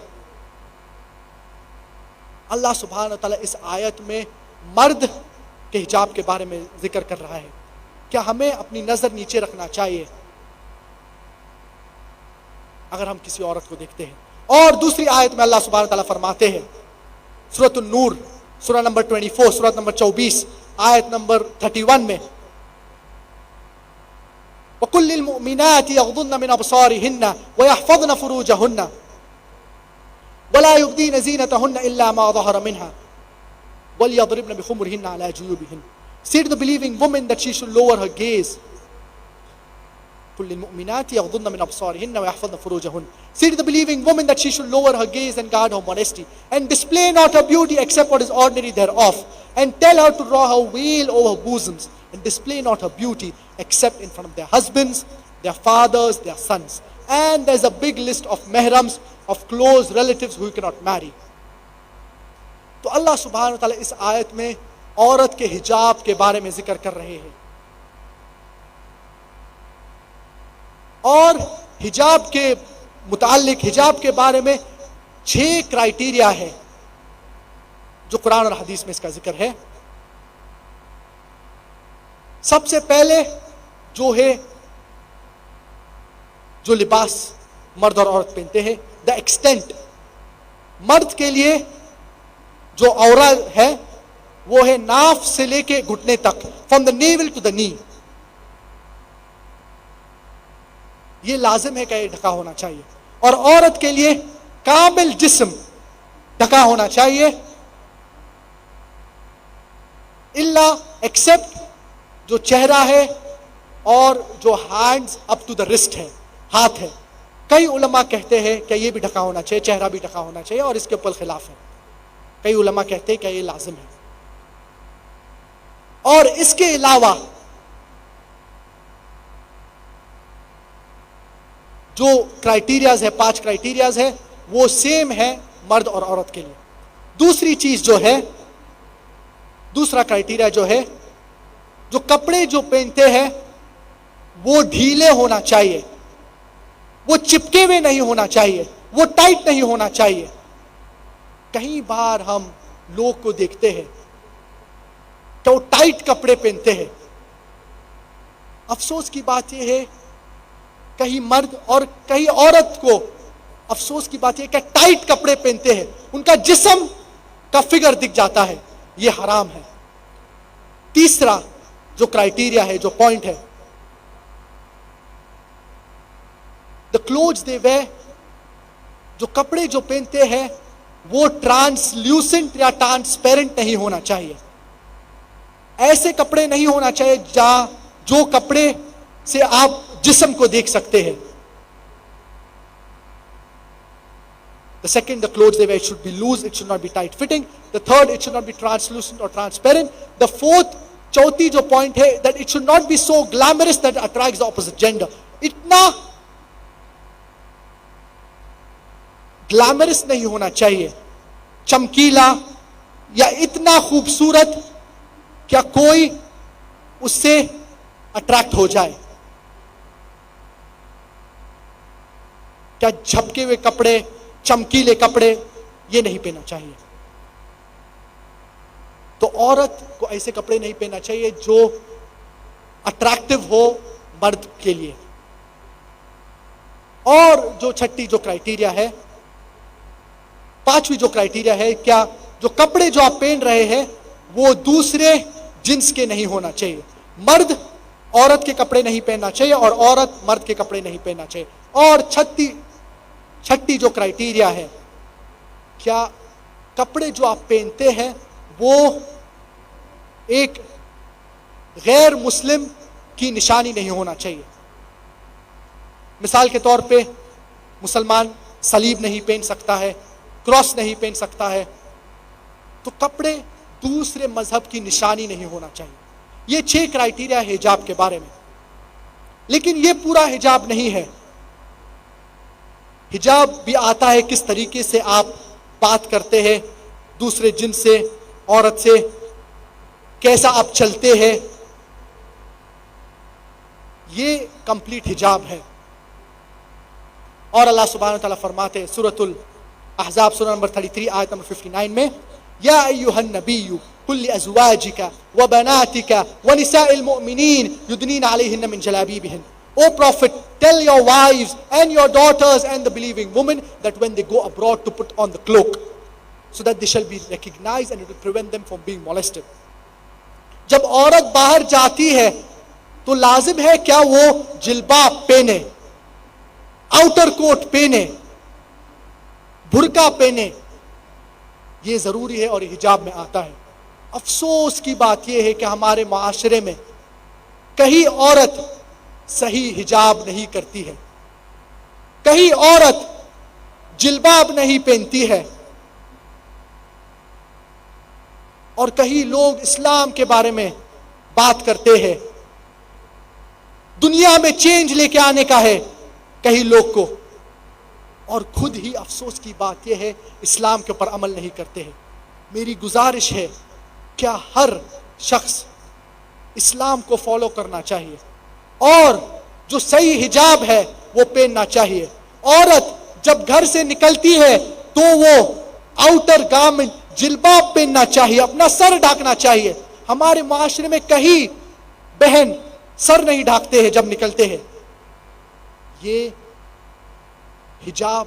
اللہ سبحانہ وتعالیٰ اس آیت میں مرد کے حجاب کے بارے میں ذکر کر رہا ہے. کیا ہمیں اپنی نظر نیچے رکھنا چاہیے اگر ہم کسی عورت کو دیکھتے ہیں؟ اور دوسری آیت میں اللہ سبحانہ وتعالیٰ فرماتے ہیں سورۃ النور سورہ نمبر 24، سورہ نمبر 24 آیت نمبر 31 میں، وَقُلْ لِلْمُؤْمِنَاتِ يَغْضُضْنَ مِنْ أَبْصَارِهِنَّ وَيَحْفَظْنَ فُرُوجَهُنَّ وَلَا يُبْدِينَ زِينَتَهُنَّ إِلَّا مَا ظَهَرَ مِنْهَا وَلْيَضْرِبْنَ بِخُمُرِهِنَّ عَلَى جُيُوبِهِنَّ. Say to the believing woman that she should lower her gaze. قُلْ لِلْمُؤْمِنَاتِ يَغْضُضْنَ مِنْ أَبْصَارِهِنَّ وَيَحْفَظْنَ فُرُوجَهُنَّ. Say to the believing woman that she should lower her gaze and guard her modesty, and display not her beauty except what is ordinary thereof, and tell her to draw her veil over her bosoms, and display not her beauty except in front of their husbands, their fathers, their sons. And there's a big list of mahrams, of close relatives who you cannot marry. تو اللہ سبحانہ وتعالیٰ اس آیت میں عورت کے حجاب کے بارے میں ذکر کر رہے ہیں. اور حجاب کے متعلق، حجاب کے بارے میں 6 کرائیٹیریا ہے جو قرآن اور حدیث میں اس کا ذکر ہے. سب سے پہلے جو ہے جو لباس مرد اور عورت پہنتے ہیں، دا ایکسٹینٹ. مرد کے لیے جو عورت ہے وہ ہے ناف سے لے کے گھٹنے تک، from the naval to the نی. یہ لازم ہے کہ یہ ڈھکا ہونا چاہیے. اور عورت کے لیے کامل جسم ڈھکا ہونا چاہیے، الا ایکسپٹ جو چہرہ ہے اور جو hands up to the wrist ہے، ہاتھ ہے. کئی علماء کہتے ہیں کہ یہ بھی ڈھکا ہونا چاہیے، چہرہ بھی ڈھکا ہونا چاہیے، اور اس کے اوپر خلاف ہے. کئی علماء کہتے ہیں کہ یہ لازم ہے. اور اس کے علاوہ جو کرائیٹیریاز ہے، 5 کرائیٹیریاز ہے، وہ سیم ہے مرد اور عورت کے لیے. دوسری چیز جو ہے، دوسرا کرائیٹیریا جو ہے، جو کپڑے جو پہنتے ہیں وہ ڈھیلے ہونا چاہیے، وہ چپکے ہوئے نہیں ہونا چاہیے، وہ ٹائٹ نہیں ہونا چاہیے. کئی بار ہم لوگ کو دیکھتے ہیں کہ وہ ٹائٹ کپڑے پہنتے ہیں. افسوس کی بات یہ ہے کہیں مرد اور کہیں عورت کو افسوس کی بات یہ کہ ٹائٹ کپڑے پہنتے ہیں، ان کا جسم کا فگر دکھ جاتا ہے. یہ حرام ہے. تیسرا جو کرائیٹیریا ہے، جو پوائنٹ ہے، the clothes they wear، جو کپڑے جو پہنتے ہیں وہ ٹرانسلیوسنٹ یا ٹرانسپیرنٹ نہیں ہونا چاہیے. ایسے کپڑے نہیں ہونا چاہیے جہاں جو کپڑے سے آپ جسم کو دیکھ سکتے ہیں. The second, the clothes they wear, it should be loose, it should not be tight fitting. The third, it should not be translucent or transparent. The fourth, چوتھی جو پوائنٹ ہے, that it should not be so glamorous that it attracts the opposite gender. اتنا glamorous نہیں ہونا چاہیے، چمکیلا یا اتنا خوبصورت کیا کوئی اس سے اٹریکٹ ہو جائے. کیا جھپکے ہوئے کپڑے، چمکیلے کپڑے یہ نہیں پہننا چاہیے. تو عورت کو ایسے کپڑے نہیں پہننا چاہیے جو اٹریکٹیو ہو مرد کے لیے. اور جو چھٹی جو کرائیٹیریا ہے، پانچویں جو کرائیٹیریا ہے، کیا جو کپڑے جو آپ پہن رہے ہیں وہ دوسرے جنس کے نہیں ہونا چاہیے. مرد عورت کے کپڑے نہیں پہننا چاہیے اور عورت مرد کے کپڑے نہیں پہننا چاہیے. اور چھٹی جو کرائیٹیریا ہے، کیا کپڑے جو آپ پہنتے ہیں وہ ایک غیر مسلم کی نشانی نہیں ہونا چاہیے. مثال کے طور پہ مسلمان صلیب نہیں پہن سکتا ہے، کراس نہیں پہن سکتا ہے، تو کپڑے دوسرے مذہب کی نشانی نہیں ہونا چاہیے. یہ 6 کرائیٹیریا ہے حجاب کے بارے میں. لیکن یہ پورا حجاب نہیں ہے. حجاب بھی آتا ہے کس طریقے سے آپ بات کرتے ہیں دوسرے جنس سے، عورت سے، کیسا آپ چلتے ہیں، یہ کمپلیٹ حجاب ہے. اور اللہ سبحانہ وتعالیٰ فرماتے ہیں سورۃ الاحزاب سورہ نمبر 33 آیت نمبر 59 میں، یا ایھا النبی قل لازواجک وبناتک ونساء المؤمنین یدنین علیہن من جلابیبہن. O Prophet, tell your wives and your daughters and the believing women that when they go abroad to put on the cloak, so that they shall be recognized and it will prevent them from being molested. جب عورت باہر جاتی ہے تو لازم ہے کیا وہ جلباب پہنے، آؤٹر کوٹ پہنے، برقع پہنے، یہ ضروری ہے اور یہ حجاب میں آتا ہے. افسوس کی بات یہ ہے کہ ہمارے معاشرے میں کہیں عورت صحیح حجاب نہیں کرتی ہے، کہیں عورت جلباب نہیں پہنتی ہے، اور کہیں لوگ اسلام کے بارے میں بات کرتے ہیں. دنیا میں چینج لے کے آنے کا ہے کہیں لوگ کو، اور خود ہی افسوس کی بات یہ ہے اسلام کے اوپر عمل نہیں کرتے ہیں. میری گزارش ہے کیا ہر شخص اسلام کو فالو کرنا چاہیے اور جو صحیح حجاب ہے وہ پہننا چاہیے. عورت جب گھر سے نکلتی ہے تو وہ آؤٹر گارمنٹ جلباب پہننا چاہیے، اپنا سر ڈھانکنا چاہیے. ہمارے معاشرے میں کہیں بہن سر نہیں ڈھانکتے ہیں جب نکلتے ہیں. یہ حجاب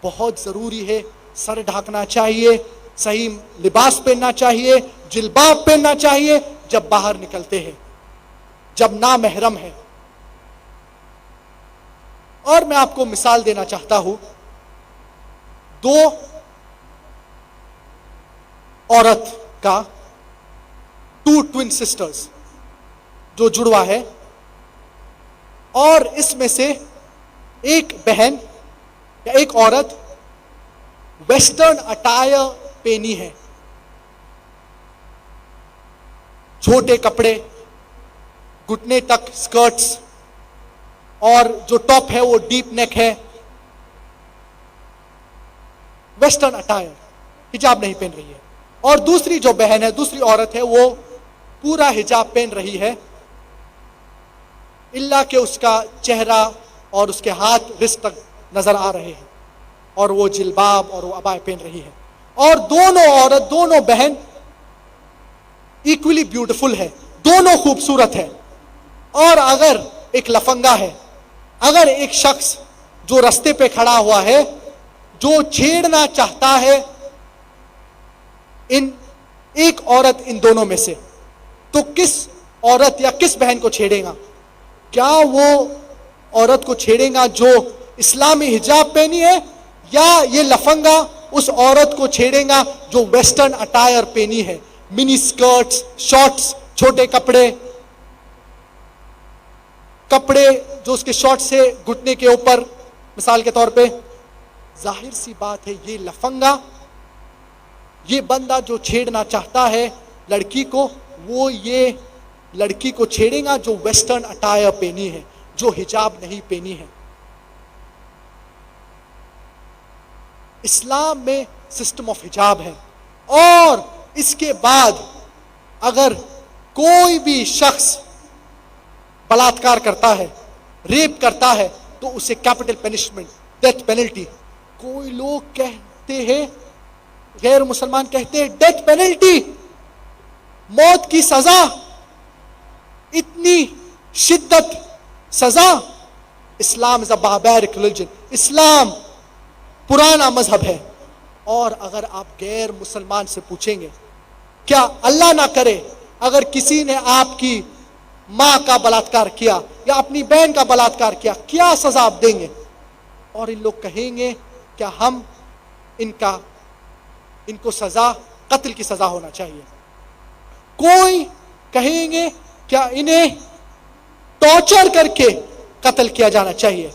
بہت ضروری ہے، سر ڈھانکنا چاہیے، صحیح لباس پہننا چاہیے، جلباب پہننا چاہیے جب باہر نکلتے ہیں، جب نامحرم ہے. اور میں آپ کو مثال دینا چاہتا ہوں. 2 عورت کا 2 ٹوین سسٹرز جو جڑوا ہے، اور اس میں سے ایک بہن یا ایک عورت ویسٹرن اٹائر پہنی ہے، چھوٹے کپڑے، گھٹنے تک سکرٹس، اور جو ٹاپ ہے وہ ڈیپ نیک ہے، ویسٹرن اٹائر، حجاب نہیں پہن رہی ہے. اور دوسری جو بہن ہے، دوسری عورت ہے، وہ پورا حجاب پہن رہی ہے، الا کہ اس کا چہرہ اور اس کے ہاتھ رسٹ تک نظر آ رہے ہیں، اور وہ جلباب اور وہ عبایا پہن رہی ہے. اور دونوں عورت، دونوں بہن ایکولی بیوٹیفل ہے، دونوں خوبصورت ہے. اور اگر ایک لفنگا ہے، اگر ایک شخص جو رستے پہ کھڑا ہوا ہے، جو چھیڑنا چاہتا ہے ان ایک عورت ان دونوں میں سے، تو کس عورت یا کس بہن کو چھیڑے گا؟ کیا وہ عورت کو چھیڑے گا جو اسلامی حجاب پہنی ہے، یا یہ لفنگا اس عورت کو چھیڑے گا جو ویسٹرن اٹائر پہنی ہے، منی سکرٹس، شارٹس، چھوٹے کپڑے جو اس کے شارٹ سے گھٹنے کے اوپر، مثال کے طور پہ. ظاہر سی بات ہے یہ لفنگا، یہ بندہ جو چھیڑنا چاہتا ہے لڑکی کو، وہ یہ لڑکی کو چھیڑے گا جو ویسٹرن اٹائر پہنی ہے، جو حجاب نہیں پہنی ہے. اسلام میں سسٹم آف حجاب ہے. اور اس کے بعد اگر کوئی بھی شخص بلاತ್ಕಾರ کرتا ہے، ریپ کرتا ہے، تو اسے کیپٹل پنشمنٹ، ڈیتھ پینلٹی. کوئی لوگ کہتے ہیں، غیر مسلمان کہتے ہیں ڈیتھ پینلٹی، موت کی سزا، اتنی شدت سزا. اسلام از اے باربیرک ریلیجن، اسلام پرانا مذہب ہے. اور اگر آپ غیر مسلمان سے پوچھیں گے، کیا اللہ نہ کرے اگر کسی نے آپ کی ماں کا بلاತ್ಕಾರ کیا یا اپنی بہن کا بلاತ್ಕಾರ کیا، کیا سزا آپ دیں گے؟ اور ان لوگ کہیں گے کیا ہم ان کو سزا قتل کی سزا ہونا چاہیے. کوئی کہیں گے کیا انہیں ٹارچر کر کے قتل کیا جانا چاہیے.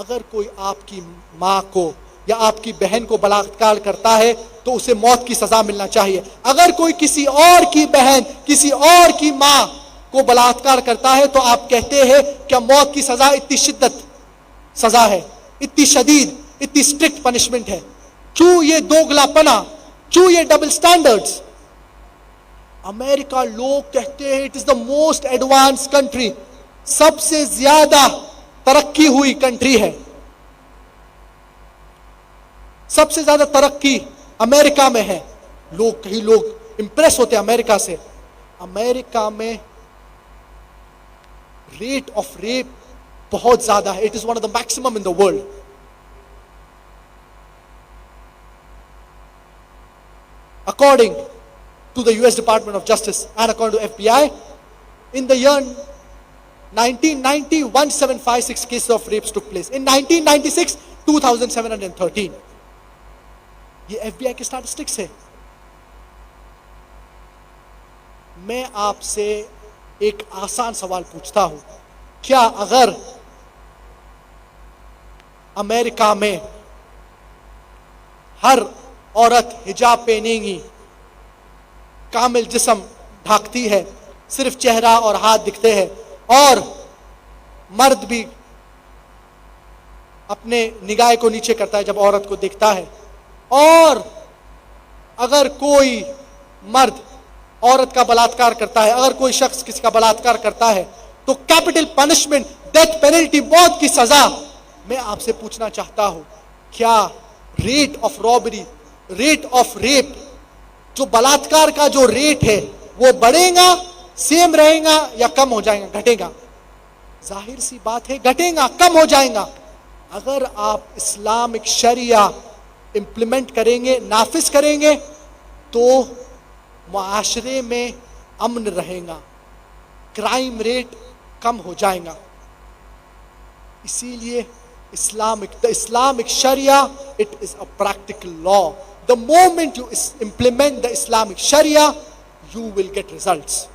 اگر کوئی آپ کی ماں کو یا آپ کی بہن کو بلاత్కాر کرتا ہے تو اسے موت کی سزا ملنا چاہیے. اگر کوئی کسی اور کی بہن کسی اور کی ماں کو بلاత్కాر کرتا ہے تو آپ کہتے ہیں کہ موت کی سزا اتنی شدت سزا ہے, اتنی شدید, اتنی اسٹرکٹ پنشمنٹ ہے. کیوں یہ دوگلا پنا, کیوں یہ ڈبل سٹینڈرڈز؟ امریکہ لوگ کہتے ہیں it is the most advance country, سب سے زیادہ ترقی ہوئی کنٹری ہے, سب سے زیادہ ترقی امریکہ میں ہے. کئی لوگ امپریس ہوتے ہیں امریکہ سے. امریکہ میں ریٹ آف ریپ بہت زیادہ ہے. It is one of the maximum in the world. According to the US Department of Justice and according to FBI, in the year 1990, 1756 cases of rapes took place. In 1996, 2713. یہ FBI کے statistics ہے. میں آپ سے ایک آسان سوال پوچھتا ہوں, کیا اگر امریکہ میں ہر عورت حجاب پہنے گی, کامل جسم ڈھانکتی ہے, صرف چہرہ اور ہاتھ دکھتے ہیں, اور مرد بھی اپنے نگاہ کو نیچے کرتا ہے جب عورت کو دیکھتا ہے, اور اگر کوئی مرد عورت کا بلاత్కాر کرتا ہے, اگر کوئی شخص کسی کا بلاత్కాر کرتا ہے تو کیپٹل پنشمنٹ, ڈیتھ پینلٹی, موت کی سزا. میں آپ سے پوچھنا چاہتا ہوں, کیا rate of robbery, rate of rape, جو بلاత్కాر کا جو ریٹ ہے وہ بڑھے گا, سیم رہے گا, یا کم ہو جائے گا, گھٹے گا؟ ظاہر سی بات ہے گھٹے گا, کم ہو جائے گا. اگر آپ اسلامک شریعہ امپلیمنٹ کریں گے, نافذ کریں گے, تو معاشرے میں امن رہے گا, کرائم ریٹ کم ہو جائے گا. اسی لیے the Islamic Sharia, it is a practical law. The moment you implement the Islamic Sharia, you will get results.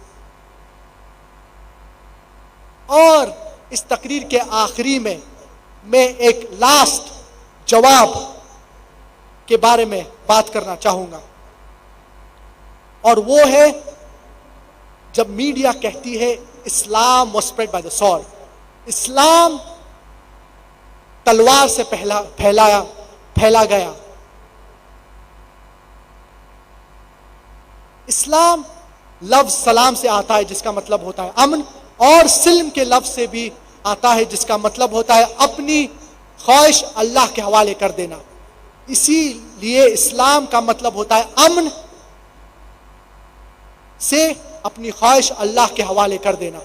اور اس تقریر کے آخری میں ایک لاسٹ جواب کے بارے میں بات کرنا چاہوں گا, اور وہ ہے جب میڈیا کہتی ہے اسلام was spread by the sword. اسلام تلوار سے پھیلا گیا. اسلام لفظ سلام سے آتا ہے جس کا مطلب ہوتا ہے امن, اور سلم کے لفظ سے بھی آتا ہے جس کا مطلب ہوتا ہے اپنی خواہش اللہ کے حوالے کر دینا. اسی لیے اسلام کا مطلب ہوتا ہے امن سے اپنی خواہش اللہ کے حوالے کر دینا.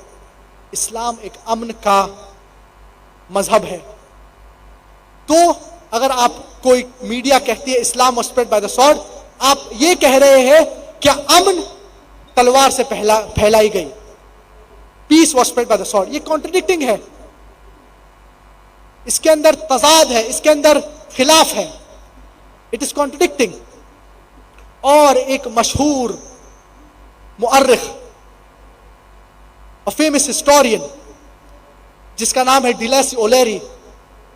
اسلام ایک امن کا مذہب ہے. تو اگر آپ کوئی میڈیا کہتی ہے اسلام was spread by the sword, آپ یہ کہہ رہے ہیں کہ امن تلوار سے پھیلائی گئی. پیس was spread by the sword. یہ کانٹرڈکٹنگ ہے, اس کے اندر تضاد ہے, اس کے اندر خلاف ہے. It is contradicting. اور ایک مشہور مؤرخ, a famous historian, جس کا نام ہے ڈیلاسی اولیری,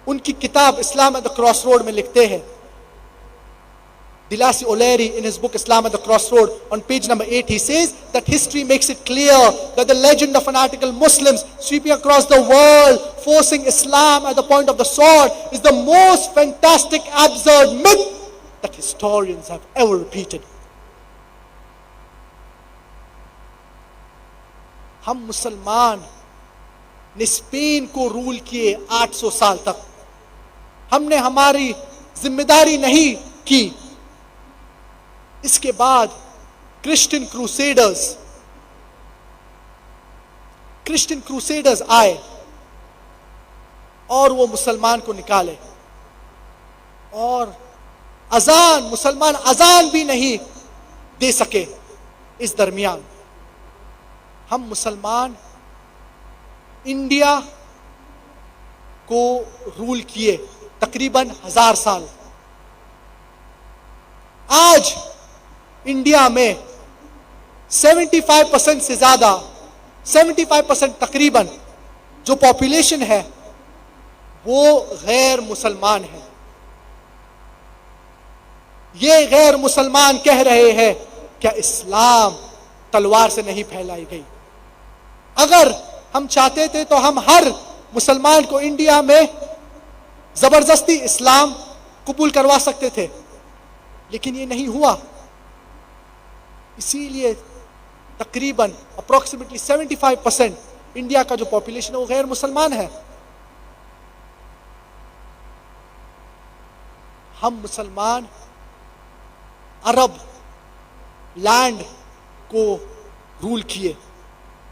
ان کی کتاب اسلام at the crossroad میں لکھتے ہیں. Dilacy O'Leary, in his book Islam at the Crossroad, on page number 8, he says that history makes it clear that the legend of fanatical Muslims sweeping across the world, forcing Islam at the point of the sword, is the most fantastic, absurd myth that historians have ever repeated. ہم مسلمان نے Spain کو role کیے 800 سال تک. ہم نے ہماری ذمہ داری نہیں کی. اس کے بعد کرسچن کروسیڈرز آئے اور وہ مسلمان کو نکالے, اور مسلمان اذان بھی نہیں دے سکے. اس درمیان ہم مسلمان انڈیا کو رول کیے تقریباً 1000 سال. آج انڈیا میں 75% سے زیادہ 75% تقریباً جو پاپولیشن ہے وہ غیر مسلمان ہیں. یہ غیر مسلمان کہہ رہے ہیں کیا اسلام تلوار سے نہیں پھیلائی گئی؟ اگر ہم چاہتے تھے تو ہم ہر مسلمان کو انڈیا میں زبردستی اسلام قبول کروا سکتے تھے، لیکن یہ نہیں ہوا. اسی لیے تقریباً اپروکسیمیٹلی 75% انڈیا کا جو پاپولیشن ہے وہ غیر مسلمان ہے. ہم مسلمان عرب لینڈ کو رول کیے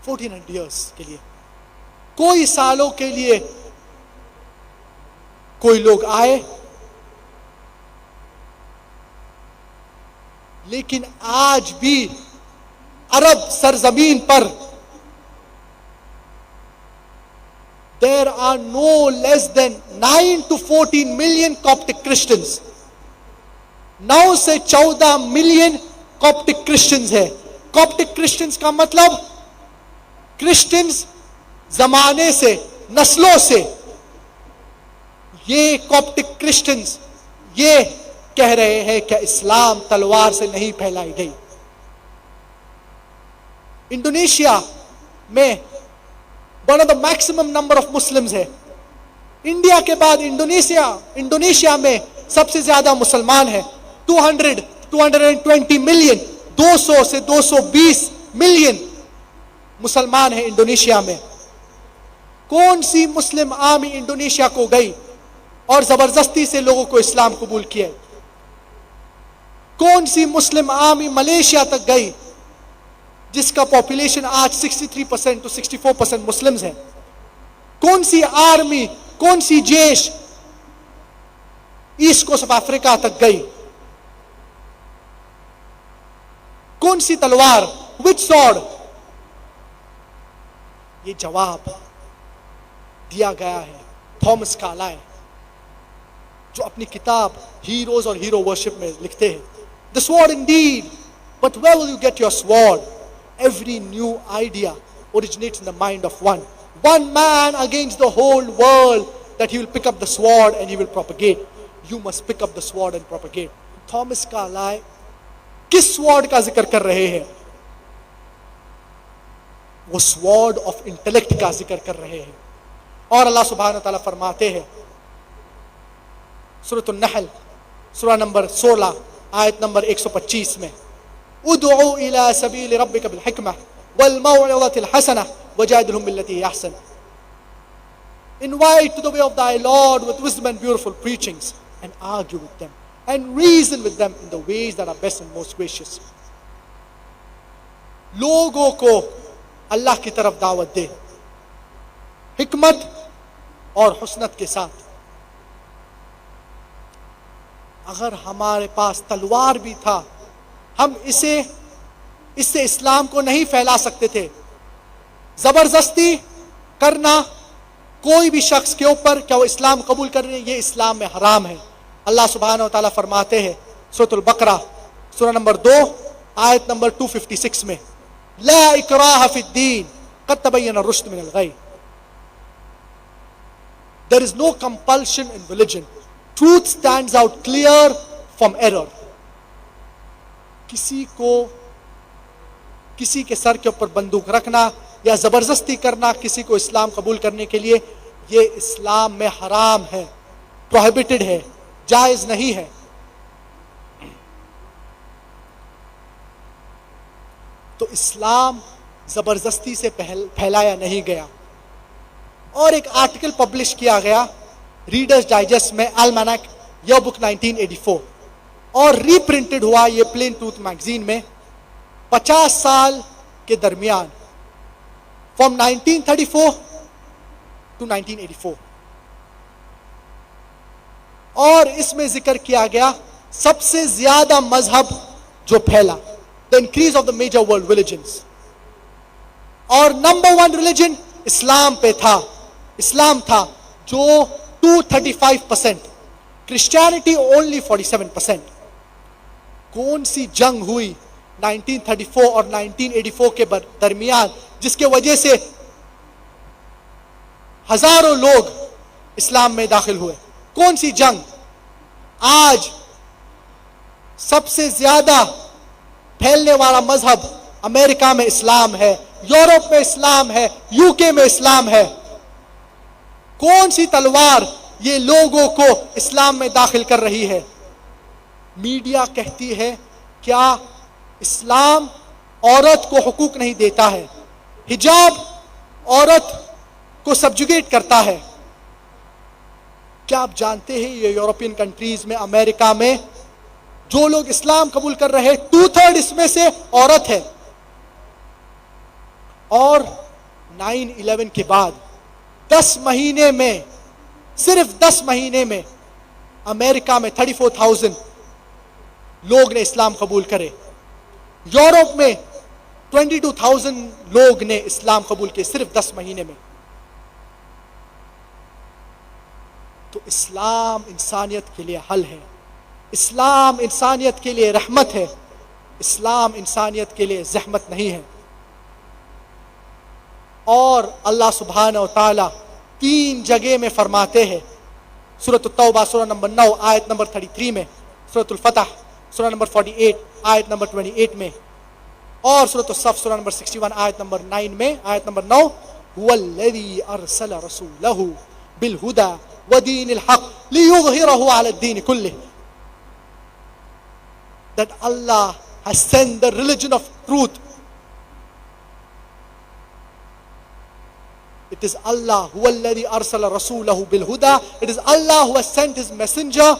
1400 ایئرس کے لیے. کوئی سالوں کے لیے کوئی لوگ آئے، لیکن آج بھی عرب سرزمین پر there are no less than 9 to 14 million Coptic Christians. 9 سے 14 ملین Coptic Christians ہے. Coptic Christians کا مطلب کرسچنز زمانے سے، نسلوں سے. یہ Coptic Christians یہ کہہ رہے ہیں کہ اسلام تلوار سے نہیں پھیلائی گئی. انڈونیشیا میں one of the maximum number of Muslims ہے. انڈیا کے بعد انڈونیشیا میں سب سے زیادہ مسلمان ہیں. 220 ملین، 200 سے 220 ملین مسلمان ہیں انڈونیشیا میں. کون سی مسلم آرمی انڈونیشیا کو گئی اور زبردستی سے لوگوں کو اسلام قبول کیا؟ کون سی مسلم آرمی ملیشیا تک گئی جس کا پاپولیشن آج 63% to 64% مسلمز ہیں؟ کون سی آرمی، کون سی جیش ایسٹ کوسٹ آف افریقہ تک گئی؟ کون سی تلوار، وچ سورڈ؟ یہ جواب دیا گیا ہے تھامس کارلائل، جو اپنی کتاب ہیروز اور ہیرو ورشپ میں لکھتے ہیں. The sword indeed, but where will you get your sword? Every new idea originates in the mind of one. One man against the whole world, that he will pick up the sword and he will propagate. You must pick up the sword and propagate. Thomas Carlyle کس sword کا ذکر کر رہے ہیں؟ وہ sword of intellect کا ذکر کر رہے ہیں. اور اللہ سبحانہ وتعالیٰ فرماتے ہیں سورۃ النحل سورہ نمبر 16 آیت نمبر 125 میں، ادعو الى سبیل ربک بالحکمہ والموعظۃ الحسنہ وجادلہم باللتی ہی احسن. Invite to the way of thy Lord with wisdom and beautiful preachings, and argue with them and reason with them in the ways that are best and most gracious. لوگوں کو اللہ کی طرف دعوت دے حکمت اور حسنت کے ساتھ. اگر ہمارے پاس تلوار بھی تھا، ہم اس سے اسلام کو نہیں پھیلا سکتے تھے. زبردستی کرنا کوئی بھی شخص کے اوپر کیا وہ اسلام قبول کر رہے ہیں، یہ اسلام میں حرام ہے. اللہ سبحانہ وتعالیٰ فرماتے ہیں سورۃ البقرہ سورہ نمبر 2 آیت نمبر 256 میں، لا اکراہ فی الدین قد تبین الرشد من الغی. There is no compulsion in religion. Truth stands out clear from error. کسی کے سر کے اوپر بندوق رکھنا یا زبردستی کرنا کسی کو اسلام قبول کرنے کے لیے، یہ اسلام میں حرام ہے، پروہیبٹڈ ہے، جائز نہیں ہے. تو اسلام زبردستی سے پھیلایا نہیں گیا. اور ایک آرٹیکل پبلش کیا گیا ریڈرز ڈائجسٹ میں، المنک یہ بک 1984، اور ری پرنٹڈ ہوا یہ پلین ٹروتھ میگزین میں 50 سال کے درمیان، فرام 1934 to 1984. اور اس میں ذکر کیا گیا سب سے زیادہ مذہب جو پھیلا، the increase of the major world religions، اور نمبر 1 ریلیجن اسلام پہ تھا، اسلام تھا جو 235%، کرسچینٹی only 47%. کون سی جنگ ہوئی 1934 اور 1984 کے درمیان جس کے وجہ سے ہزاروں لوگ اسلام میں داخل ہوئے. کون سی جنگ؟ آج سب سے زیادہ پھیلنے والا مذہب امریکہ میں اسلام ہے، یورپ میں اسلام ہے، یو کے میں اسلام ہے. کون سی تلوار یہ لوگوں کو اسلام میں داخل کر رہی ہے؟ میڈیا کہتی ہے کیا اسلام عورت کو حقوق نہیں دیتا ہے، حجاب عورت کو سبجوگیٹ کرتا ہے. کیا آپ جانتے ہیں یہ یورپین کنٹریز میں، امریکہ میں جو لوگ اسلام قبول کر رہے 2/3 اس میں سے عورت ہے. اور 9/11 کے بعد 10 مہینے میں، صرف 10 مہینے میں امریکہ میں 34,000 لوگ نے اسلام قبول کرے. یورپ میں 22,000 لوگ نے اسلام قبول کیے صرف 10 مہینے میں. تو اسلام انسانیت کے لیے حل ہے، اسلام انسانیت کے لیے رحمت ہے، اسلام انسانیت کے لیے زحمت نہیں ہے. اور اللہ سبحانہ و تعالی 3 جگہ میں فرماتے ہیں، سورۃ التوبہ سورہ نمبر 9 آیت نمبر 33 میں، سورۃ الفتح سورہ نمبر 48 آیت نمبر 28 میں، اور سورۃ الصف سورہ نمبر 61 آیت نمبر 9 میں، آیت نمبر 9، هو الذی ارسل رسولہ بالہدی ودین الحق لیظہرہ علی الدین کلہ. That Allah has sent the religion of truth. It is Allah who alladhi arsala rasulahu bil huda. It is Allah who has sent his messenger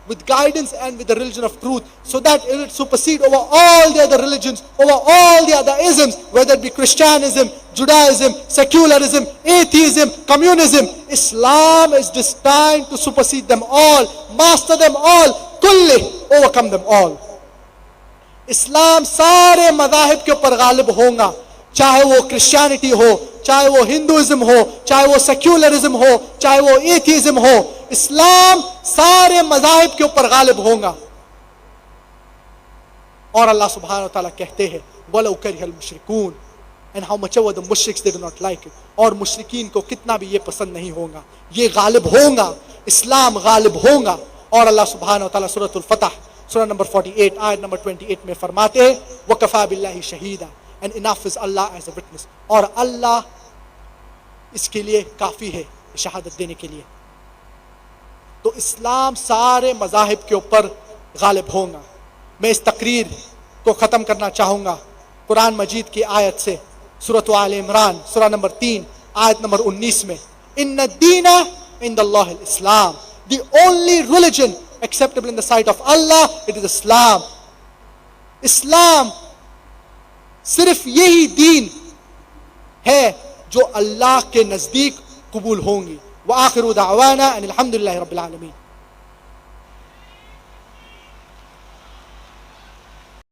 with guidance and with the religion of truth, so that it will supersede over all the other religions, over all the other isms, whether it be Christianism, Judaism, secularism, atheism, communism. Islam is destined to supersede them all, master them all, kulli, overcome them all. اسلام سارے مذاہب کے اوپر غالب ہوگا، چاہے وہ Christianity ہو، چاہے وہ Hinduism ہو، چاہے وہ سیکولرزم ہو، چاہے وہ ایتھیزم ہو. اسلام سارے مذاہب کے اوپر غالب ہوگا. اور اللہ سبحانہ وتعالیٰ کہتے ہیں وَلَوْ كَرِهَ الْمُشْرِكُونَ, and how much ever the mushriks they do not like it. اور مشرکین کو کتنا بھی یہ پسند نہیں ہوگا، یہ غالب ہوگا، اسلام غالب ہوگا. اور اللہ سبحانہ وتعالیٰ سورۃ الفتح سورہ نمبر 48 آیت نمبر 28 میں فرماتے ہیں وَكَفَى بِاللَّهِ شَهِيدًا, and enough is Allah as a witness. اور اللہ اس کے لیے کافی ہے شہادت دینے کے لیے. تو اسلام سارے مذاہب کے اوپر غالب ہوگا. میں اس تقریر کو ختم کرنا چاہوں گا قرآن مجید کی آیت سے، سورۃ آل عمران سورہ نمبر 3 آیت نمبر 19 میں، ان الدین عند اللہ الاسلام, the only religion acceptable in the sight of Allah, it is Islam. اسلام صرف یہی دین ہے جو اللہ کے نزدیک قبول ہوں گی. وآخر دعوانا ان الحمد للہ رب العالمین.